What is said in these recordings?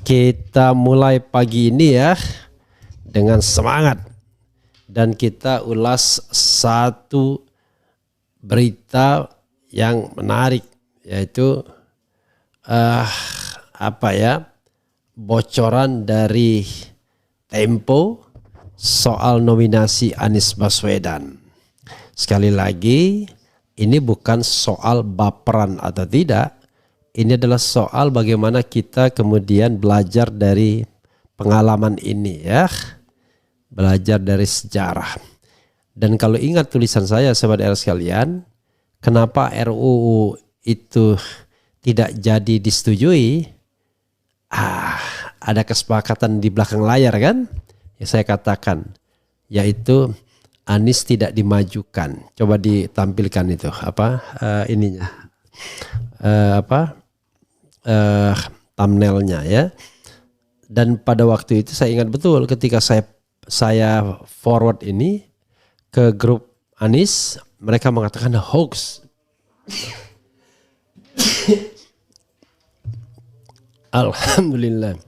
Kita mulai pagi ini ya dengan semangat dan kita ulas satu berita yang menarik, yaitu bocoran dari Tempo soal nominasi Anies Baswedan. Sekali lagi, ini bukan soal baperan atau tidak. Ini adalah soal bagaimana kita kemudian belajar dari pengalaman ini ya. Belajar dari sejarah. Dan kalau ingat tulisan saya Sobat R sekalian, kenapa RUU itu tidak jadi disetujui? Ada kesepakatan di belakang layar kan? Yang saya katakan, yaitu Anies tidak dimajukan. Coba ditampilkan itu thumbnailnya ya. Dan pada waktu itu saya ingat betul ketika saya forward ini ke grup Anies, mereka mengatakan hoax. Alhamdulillah.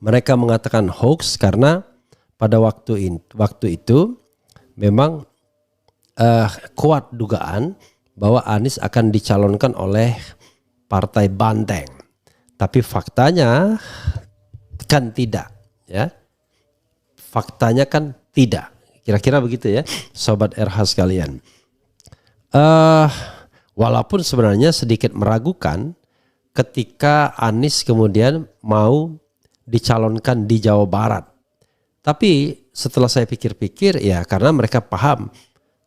Mereka mengatakan hoax karena pada waktu itu memang kuat dugaan bahwa Anies akan dicalonkan oleh Partai Banteng. Tapi faktanya kan tidak ya. Faktanya kan tidak. Kira-kira begitu ya Sobat RH sekalian. Walaupun sebenarnya sedikit meragukan ketika Anies kemudian mau dicalonkan di Jawa Barat. Tapi setelah saya pikir-pikir ya karena mereka paham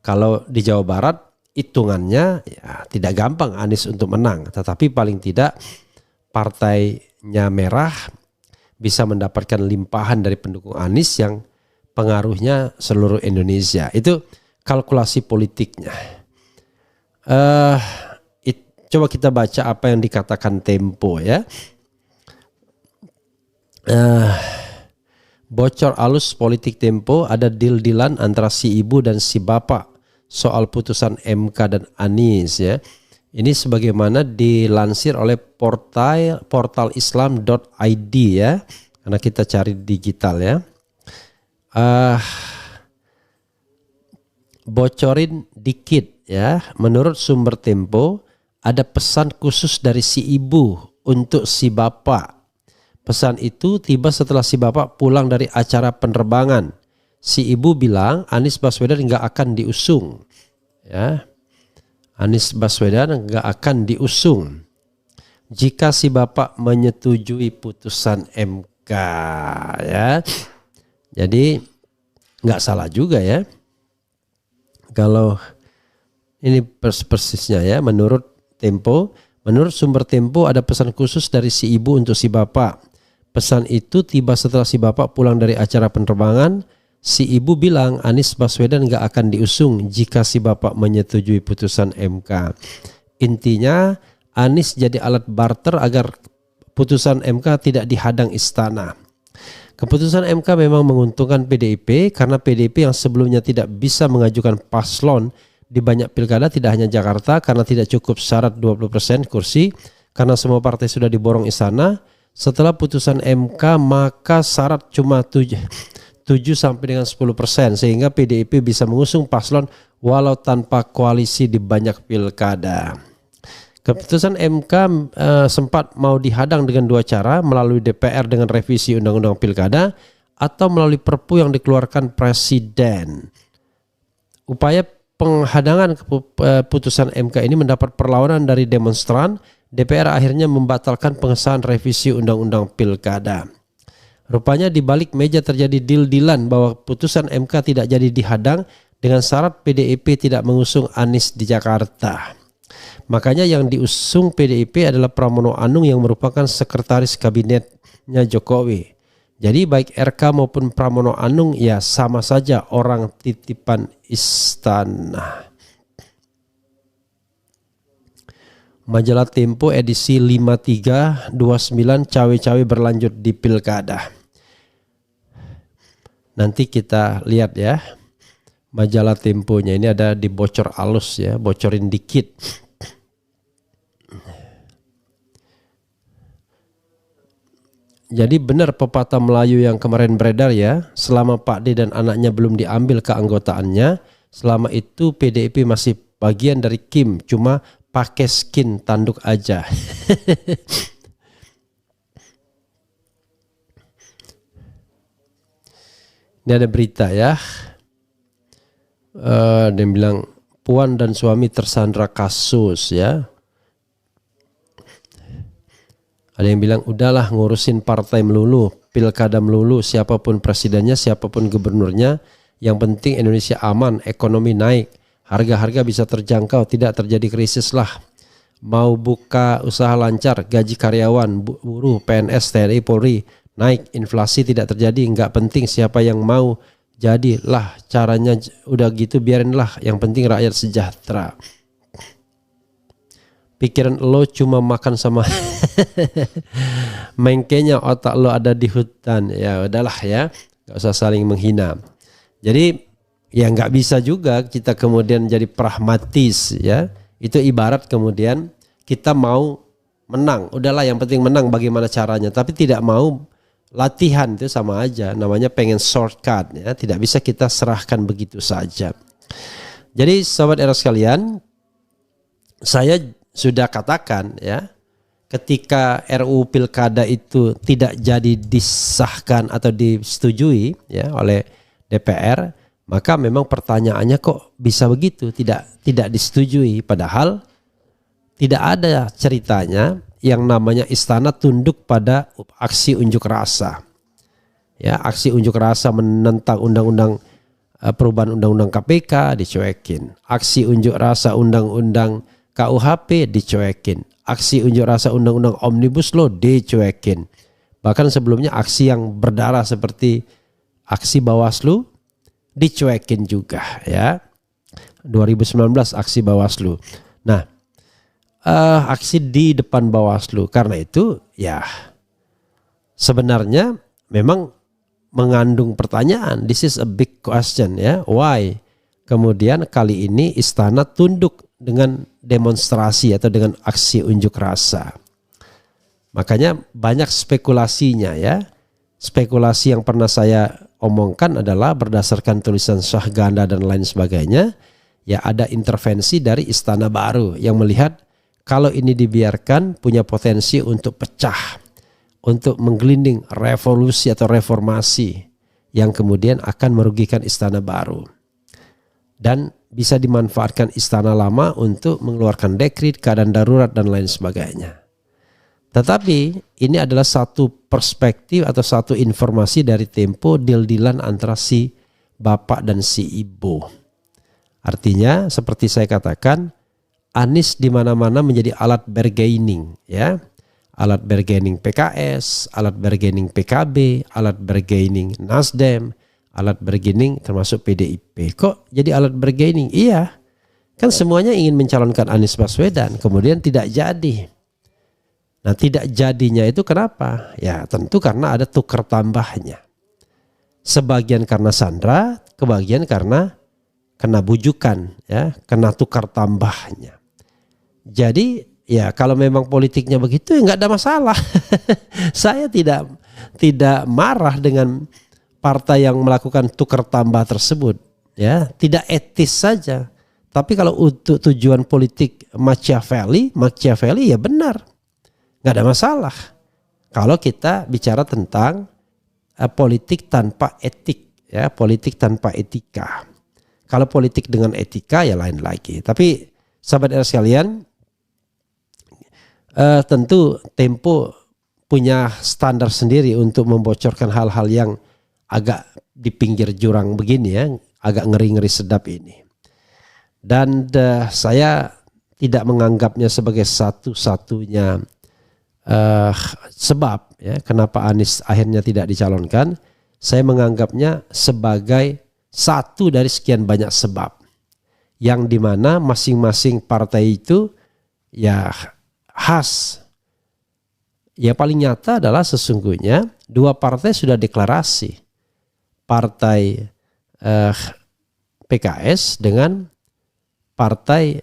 kalau di Jawa Barat hitungannya ya tidak gampang Anies untuk menang. Tetapi paling tidak partainya merah bisa mendapatkan limpahan dari pendukung Anies yang pengaruhnya seluruh Indonesia. Itu kalkulasi politiknya. Coba kita baca apa yang dikatakan Tempo ya. Bocor alus politik Tempo, ada deal-dealan antara si ibu dan si bapak soal putusan MK dan Anies ya. Ini sebagaimana dilansir oleh portal islam.id ya. Karena kita cari digital ya. Bocorin dikit ya. Menurut sumber Tempo, ada pesan khusus dari si ibu untuk si bapak. Pesan itu tiba setelah si bapak pulang dari acara penerbangan. Si ibu bilang Anies Baswedan nggak akan diusung. Ya, Anies Baswedan nggak akan diusung jika si bapak menyetujui putusan MK. Ya, jadi nggak salah juga ya. Kalau ini persisnya ya, menurut Tempo, menurut sumber Tempo ada pesan khusus dari si ibu untuk si bapak. Pesan itu tiba setelah si bapak pulang dari acara penerbangan. Si ibu bilang Anies Baswedan gak akan diusung jika si bapak menyetujui putusan MK. Intinya Anies jadi alat barter agar putusan MK tidak dihadang istana. Keputusan MK memang menguntungkan PDIP karena PDIP yang sebelumnya tidak bisa mengajukan paslon di banyak pilkada, tidak hanya Jakarta karena tidak cukup syarat 20% kursi karena semua partai sudah diborong istana. Setelah putusan MK maka syarat cuma 7 sampai dengan 10% sehingga PDIP bisa mengusung paslon walau tanpa koalisi di banyak pilkada. Keputusan MK sempat mau dihadang dengan dua cara, melalui DPR dengan revisi undang-undang pilkada atau melalui Perpu yang dikeluarkan Presiden. Upaya penghadangan putusan MK ini mendapat perlawanan dari demonstran. DPR akhirnya membatalkan pengesahan revisi undang-undang pilkada. Rupanya di balik meja terjadi deal-dealan bahwa putusan MK tidak jadi dihadang dengan syarat PDIP tidak mengusung Anies di Jakarta. Makanya yang diusung PDIP adalah Pramono Anung yang merupakan sekretaris kabinetnya Jokowi. Jadi baik RK maupun Pramono Anung ya sama saja orang titipan istana. Majalah Tempo edisi 53/29 cawe-cawe berlanjut di pilkada. Nanti kita lihat ya. Majalah Temponya ini ada di bocor alus ya, bocorin dikit. Jadi benar pepatah Melayu yang kemarin beredar ya, selama Pak D dan anaknya belum diambil keanggotaannya, selama itu PDIP masih bagian dari Kim, cuma pakai skin tanduk aja. Ini ada berita ya, dia bilang Puan dan suami tersandra kasus ya. Ada yang bilang udahlah ngurusin partai melulu, pilkada melulu, siapapun presidennya, siapapun gubernurnya, yang penting Indonesia aman, ekonomi naik, harga-harga bisa terjangkau, tidak terjadi krisis lah. Mau buka usaha lancar, gaji karyawan, buruh, PNS, TNI, Polri naik, inflasi tidak terjadi, nggak penting siapa yang mau jadilah, caranya udah gitu biarinlah, yang penting rakyat sejahtera. Pikiran lo cuma makan sama mengkenya, otak lo ada di hutan. Ya udahlah ya, nggak usah saling menghina. Jadi ya nggak bisa juga kita kemudian jadi pragmatis ya. Itu ibarat kemudian kita mau menang, udahlah yang penting menang, bagaimana caranya, tapi tidak mau latihan, itu sama aja, namanya pengen shortcut ya. Tidak bisa kita serahkan begitu saja. Jadi sobat era sekalian, saya sudah katakan ya, ketika RUU Pilkada itu tidak jadi disahkan atau disetujui ya oleh DPR, maka memang pertanyaannya kok bisa begitu, tidak disetujui, padahal tidak ada ceritanya yang namanya istana tunduk pada aksi unjuk rasa. Ya, aksi unjuk rasa menentang undang-undang perubahan undang-undang KPK dicuekin. Aksi unjuk rasa undang-undang KUHP dicuekin, aksi unjuk rasa undang-undang Omnibus Law dicuekin. Bahkan sebelumnya aksi yang berdarah seperti aksi Bawaslu dicuekin juga ya. 2019 aksi Bawaslu. Nah, aksi di depan Bawaslu, karena itu ya sebenarnya memang mengandung pertanyaan. This is a big question ya. Why? Kemudian kali ini istana tunduk dengan demonstrasi atau dengan aksi unjuk rasa. Makanya banyak spekulasinya ya. Spekulasi yang pernah saya omongkan adalah berdasarkan tulisan Syahganda dan lain sebagainya. Ya ada intervensi dari Istana Baru yang melihat kalau ini dibiarkan punya potensi untuk pecah. Untuk menggelinding revolusi atau reformasi yang kemudian akan merugikan Istana Baru. Dan bisa dimanfaatkan istana lama untuk mengeluarkan dekret, keadaan darurat dan lain sebagainya. Tetapi ini adalah satu perspektif atau satu informasi dari Tempo, deal-dealan antara si bapak dan si ibu. Artinya seperti saya katakan, Anies di mana-mana menjadi alat bargaining ya. Alat bargaining PKS, alat bargaining PKB, alat bargaining Nasdem, alat bargaining termasuk PDIP. Kok jadi alat bargaining? Iya, kan semuanya ingin mencalonkan Anies Baswedan, kemudian tidak jadi. Nah, tidak jadinya itu kenapa? Ya tentu karena ada tukar tambahnya. Sebagian karena sandra, kebagian karena kena bujukan, ya, kena tukar tambahnya. Jadi ya kalau memang politiknya begitu ya nggak ada masalah. Saya tidak marah dengan partai yang melakukan tukar tambah tersebut, ya tidak etis saja. Tapi kalau untuk tujuan politik Machiavelli ya benar, nggak ada masalah. Kalau kita bicara tentang politik tanpa etik, ya politik tanpa etika. Kalau politik dengan etika ya lain lagi. Tapi sahabat sekalian, tentu Tempo punya standar sendiri untuk membocorkan hal-hal yang agak di pinggir jurang begini ya, agak ngeri-ngeri sedap ini. Dan saya tidak menganggapnya sebagai satu-satunya sebab ya kenapa Anies akhirnya tidak dicalonkan. Saya menganggapnya sebagai satu dari sekian banyak sebab yang dimana masing-masing partai itu ya khas. Ya paling nyata adalah sesungguhnya dua partai sudah deklarasi. Partai PKS dengan partai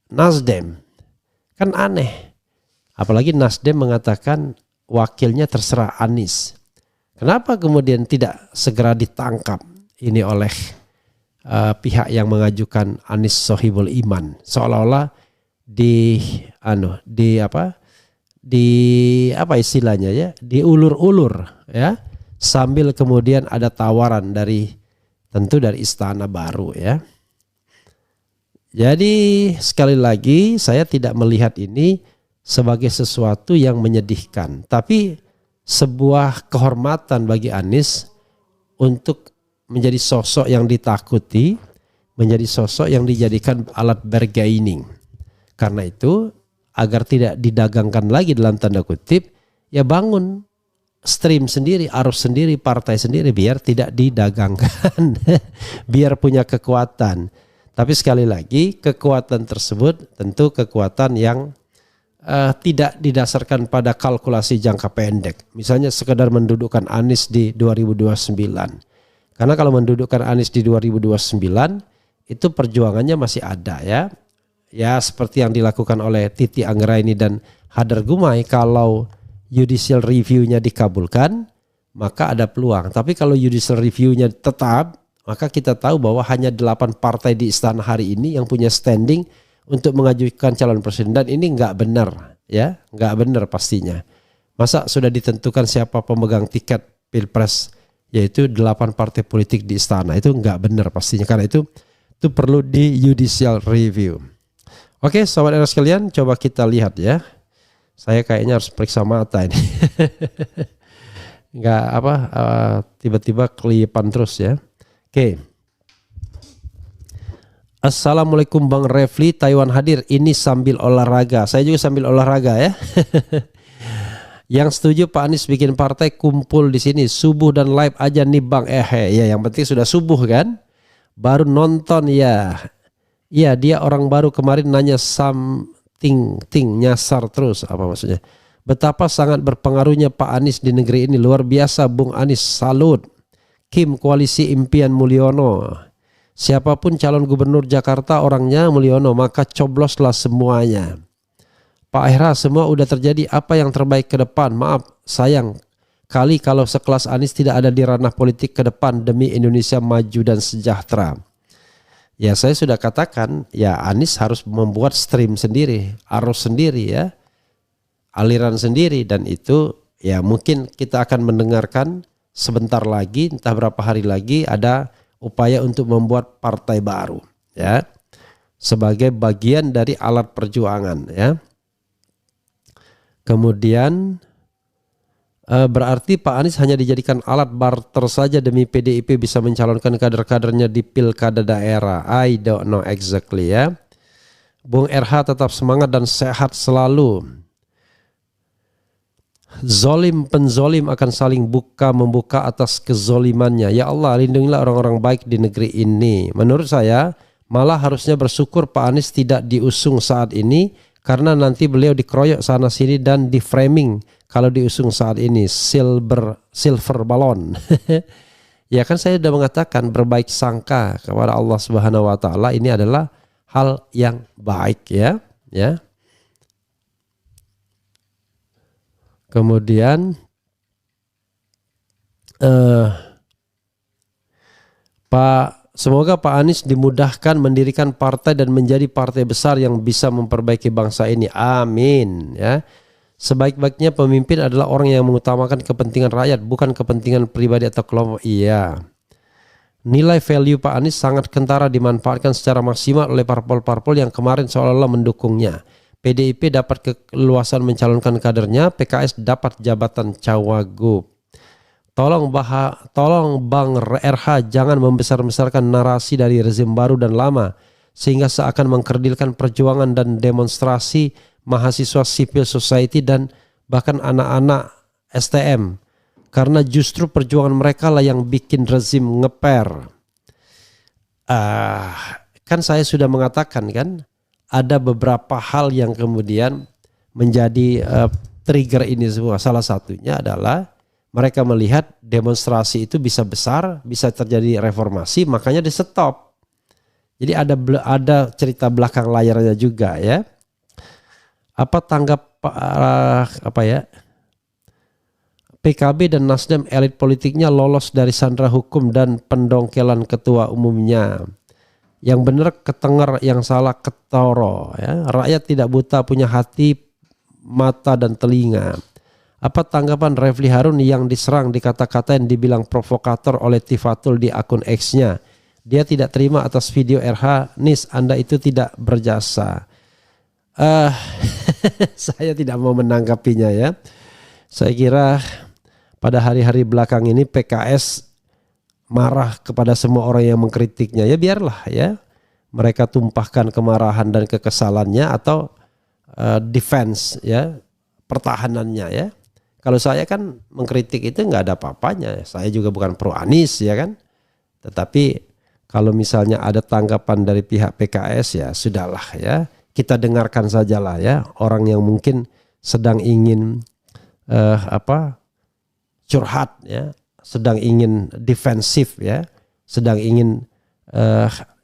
Nasdem. Kan aneh. Apalagi Nasdem mengatakan wakilnya terserah Anies. Kenapa kemudian tidak segera ditangkap ini oleh pihak yang mengajukan Anies Sohibul Iman, seolah-olah di apa istilahnya ya, diulur-ulur ya, sambil kemudian ada tawaran tentu dari Istana Baru ya. Jadi sekali lagi saya tidak melihat ini sebagai sesuatu yang menyedihkan, tapi sebuah kehormatan bagi Anies untuk menjadi sosok yang ditakuti, menjadi sosok yang dijadikan alat bargaining. Karena itu agar tidak didagangkan lagi dalam tanda kutip, ya bangun stream sendiri, arus sendiri, partai sendiri biar tidak didagangkan, biar punya kekuatan. Tapi sekali lagi kekuatan tersebut tentu kekuatan yang tidak didasarkan pada kalkulasi jangka pendek. Misalnya sekedar mendudukkan Anies di 2029. Karena kalau mendudukkan Anies di 2029 itu perjuangannya masih ada ya. Ya seperti yang dilakukan oleh Titi Anggraini dan Hadar Gumai, kalau judicial review-nya dikabulkan maka ada peluang. Tapi kalau judicial review-nya tetap, maka kita tahu bahwa hanya 8 partai di istana hari ini yang punya standing untuk mengajukan calon presiden, dan ini nggak benar ya, nggak benar pastinya. Masa sudah ditentukan siapa pemegang tiket Pilpres, yaitu 8 partai politik di istana, itu nggak benar pastinya. Karena itu perlu di judicial review. Oke, sobat era sekalian, coba kita lihat ya. Saya kayaknya harus periksa mata ini. Nggak tiba-tiba kelipan terus ya. Oke. Assalamualaikum Bang Refli, Taiwan hadir. Ini sambil olahraga. Saya juga sambil olahraga ya. Yang setuju Pak Anies bikin partai, kumpul di sini subuh dan live aja nih Bang. Ya yang penting sudah subuh kan. Baru nonton ya. Iya, dia orang baru, kemarin nanya something nyasar terus. Apa maksudnya? Betapa sangat berpengaruhnya Pak Anies di negeri ini, luar biasa Bung Anies, salut. Kim, koalisi impian Mulyono. Siapapun calon gubernur Jakarta orangnya Mulyono, maka cobloslah semuanya. Pak Hera, semua udah terjadi, apa yang terbaik ke depan? Maaf, sayang kali kalau sekelas Anies tidak ada di ranah politik ke depan demi Indonesia maju dan sejahtera. Ya saya sudah katakan, ya Anies harus membuat stream sendiri, arus sendiri ya, aliran sendiri, dan itu ya mungkin kita akan mendengarkan sebentar lagi, entah berapa hari lagi, ada upaya untuk membuat partai baru ya, sebagai bagian dari alat perjuangan ya. Kemudian berarti Pak Anies hanya dijadikan alat barter saja demi PDIP bisa mencalonkan kader-kadernya di pilkada daerah. I don't know exactly ya. Bung RH tetap semangat dan sehat selalu. Zolim penzolim akan saling membuka atas kezolimannya. Ya Allah, lindungilah orang-orang baik di negeri ini. Menurut saya malah harusnya bersyukur Pak Anies tidak diusung saat ini, karena nanti beliau dikeroyok sana sini dan di framing kalau diusung saat ini silver balon. Ya kan saya sudah mengatakan berbaik sangka kepada Allah Subhanahu wa taala ini adalah hal yang baik ya. Kemudian semoga Pak Anies dimudahkan mendirikan partai dan menjadi partai besar yang bisa memperbaiki bangsa ini. Amin ya. Sebaik-baiknya pemimpin adalah orang yang mengutamakan kepentingan rakyat, bukan kepentingan pribadi atau kelompok. Iya. Nilai value Pak Anies sangat kentara dimanfaatkan secara maksimal oleh parpol-parpol yang kemarin seolah-olah mendukungnya. PDIP dapat keluasan mencalonkan kadernya, PKS dapat jabatan cawagup. Tolong Bang RH jangan membesar-besarkan narasi dari rezim baru dan lama sehingga seakan mengkerdilkan perjuangan dan demonstrasi mahasiswa civil society dan bahkan anak-anak STM, karena justru perjuangan mereka lah yang bikin rezim ngeper. Kan saya sudah mengatakan kan, ada beberapa hal yang kemudian menjadi trigger ini semua. Salah satunya adalah mereka melihat demonstrasi itu bisa besar, bisa terjadi reformasi, makanya di stop. Jadi ada cerita belakang layarnya juga ya. Apa tanggap PKB dan Nasdem elit politiknya lolos dari sandera hukum dan pendongkelan ketua umumnya. Yang benar ketenger, yang salah ketoro. Ya. Rakyat tidak buta, punya hati, mata dan telinga. Apa tanggapan Refli Harun yang diserang, dikata-katain, dibilang provokator oleh Tifatul di akun X-nya? Dia tidak terima atas video RH. Nis, Anda itu tidak berjasa. Saya tidak mau menanggapinya ya. Saya kira pada hari-hari belakang ini PKS marah kepada semua orang yang mengkritiknya. Ya biarlah ya. Mereka tumpahkan kemarahan dan kekesalannya atau defense ya, pertahanannya ya. Kalau saya kan mengkritik itu nggak ada apa-apanya. Saya juga bukan pro Anies ya kan. Tetapi kalau misalnya ada tanggapan dari pihak PKS ya sudahlah ya. Kita dengarkan sajalah ya. Orang yang mungkin sedang ingin curhat ya, sedang ingin defensif ya, sedang ingin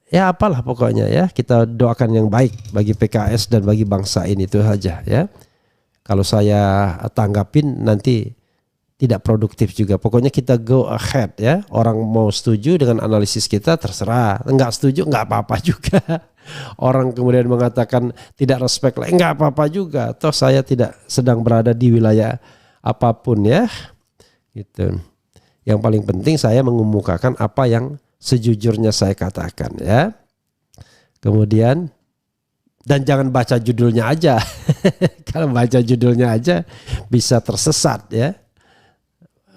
ya apalah pokoknya ya. Kita doakan yang baik bagi PKS dan bagi bangsa ini, itu saja ya. Kalau saya tanggapin nanti tidak produktif juga. Pokoknya kita go ahead ya. Orang mau setuju dengan analisis kita terserah, enggak setuju enggak apa-apa juga. Orang kemudian mengatakan tidak respect lah, enggak apa-apa juga. Toh saya tidak sedang berada di wilayah apapun ya. Gitu. Yang paling penting saya mengemukakan apa yang sejujurnya saya katakan ya. Kemudian dan jangan baca judulnya aja. Kalau baca judulnya aja bisa tersesat ya.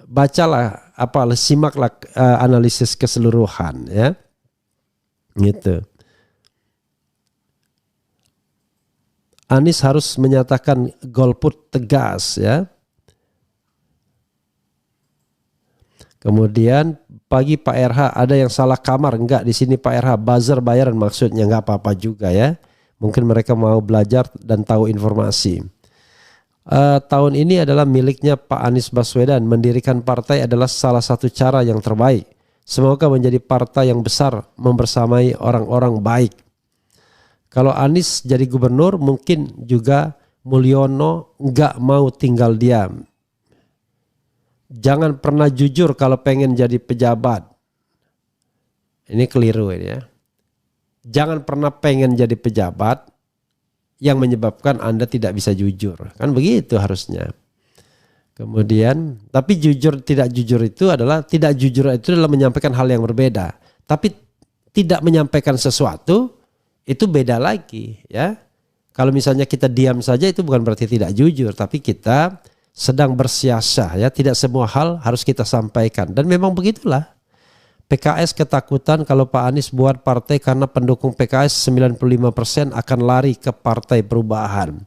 Bacalah simaklah analisis keseluruhan ya. Gitu. Anies harus menyatakan golput tegas ya. Kemudian pagi Pak RH ada yang salah kamar, enggak di sini Pak RH buzzer bayaran maksudnya, enggak apa-apa juga ya. Mungkin mereka mau belajar dan tahu informasi. Tahun ini adalah miliknya Pak Anies Baswedan. Mendirikan partai adalah salah satu cara yang terbaik. Semoga menjadi partai yang besar membersamai orang-orang baik. Kalau Anies jadi gubernur mungkin juga Mulyono enggak mau tinggal diam. Jangan pernah jujur kalau pengen jadi pejabat. Ini keliru ini ya. Jangan pernah pengen jadi pejabat yang menyebabkan Anda tidak bisa jujur. Kan begitu harusnya. Kemudian, tapi jujur tidak jujur itu adalah, tidak jujur itu adalah menyampaikan hal yang berbeda. Tapi tidak menyampaikan sesuatu itu beda lagi ya. Kalau misalnya kita diam saja itu bukan berarti tidak jujur, tapi kita sedang bersiasah ya, tidak semua hal harus kita sampaikan. Dan memang begitulah. PKS ketakutan kalau Pak Anies buat partai karena pendukung PKS 95% akan lari ke Partai Perubahan.